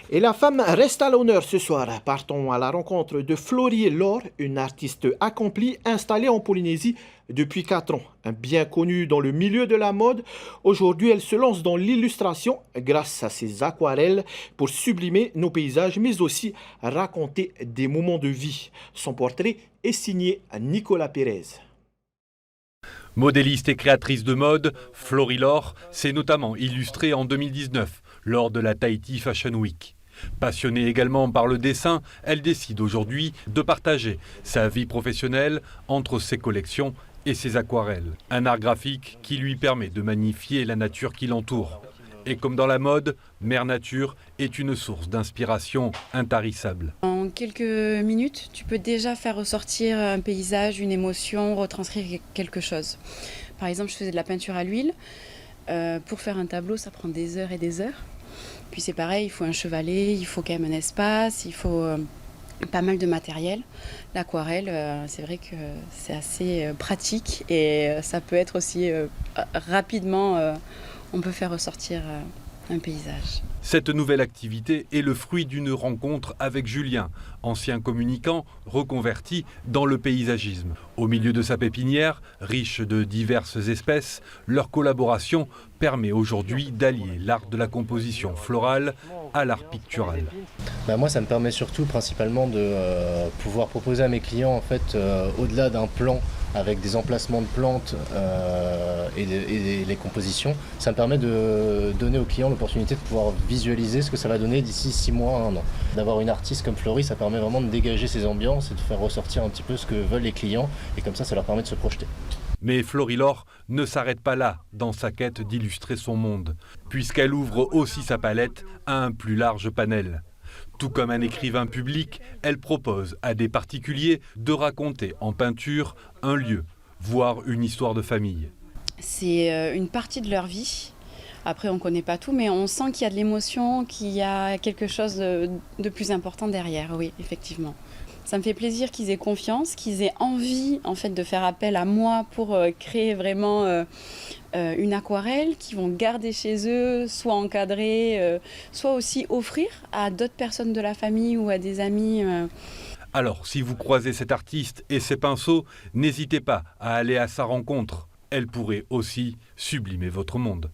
Et la femme reste à l'honneur ce soir. Partons à la rencontre de Florie Laure, une artiste accomplie installée en Polynésie depuis 4 ans. Bien connue dans le milieu de la mode, aujourd'hui elle se lance dans l'illustration grâce à ses aquarelles pour sublimer nos paysages mais aussi raconter des moments de vie. Son portrait est signé Nicolas Pérez. Modéliste et créatrice de mode, Florie Laure s'est notamment illustrée en 2019 lors de la Tahiti Fashion Week. Passionnée également par le dessin, elle décide aujourd'hui de partager sa vie professionnelle entre ses collections et ses aquarelles. Un art graphique qui lui permet de magnifier la nature qui l'entoure. Et comme dans la mode, Mère Nature est une source d'inspiration intarissable. En quelques minutes, tu peux déjà faire ressortir un paysage, une émotion, retranscrire quelque chose. Par exemple, je faisais de la peinture à l'huile. Pour faire un tableau, ça prend des heures et des heures. Puis c'est pareil, il faut un chevalet, il faut quand même un espace, il faut pas mal de matériel. L'aquarelle, c'est vrai que c'est assez pratique et ça peut être aussi rapidement, on peut faire ressortir un paysage. Cette nouvelle activité est le fruit d'une rencontre avec Julien, ancien communicant reconverti dans le paysagisme. Au milieu de sa pépinière, riche de diverses espèces, leur collaboration permet aujourd'hui d'allier l'art de la composition florale à l'art pictural. Moi, ça me permet surtout principalement de pouvoir proposer à mes clients en fait, au-delà d'un plan avec des emplacements de plantes et les compositions, ça me permet de donner aux clients l'opportunité de pouvoir visualiser ce que ça va donner d'ici 6 mois à 1 an. D'avoir une artiste comme Florie, ça permet vraiment de dégager ces ambiances et de faire ressortir un petit peu ce que veulent les clients et comme ça leur permet de se projeter. Mais Florie Laure ne s'arrête pas là dans sa quête d'illustrer son monde, puisqu'elle ouvre aussi sa palette à un plus large panel. Tout comme un écrivain public, elle propose à des particuliers de raconter en peinture un lieu, voire une histoire de famille. C'est une partie de leur vie. Après, on ne connaît pas tout, mais on sent qu'il y a de l'émotion, qu'il y a quelque chose de plus important derrière, oui, effectivement. Ça me fait plaisir qu'ils aient confiance, qu'ils aient envie en fait, de faire appel à moi pour créer vraiment une aquarelle qu'ils vont garder chez eux, soit encadrer, soit aussi offrir à d'autres personnes de la famille ou à des amis. Alors, si vous croisez cet artiste et ses pinceaux, n'hésitez pas à aller à sa rencontre. Elle pourrait aussi sublimer votre monde.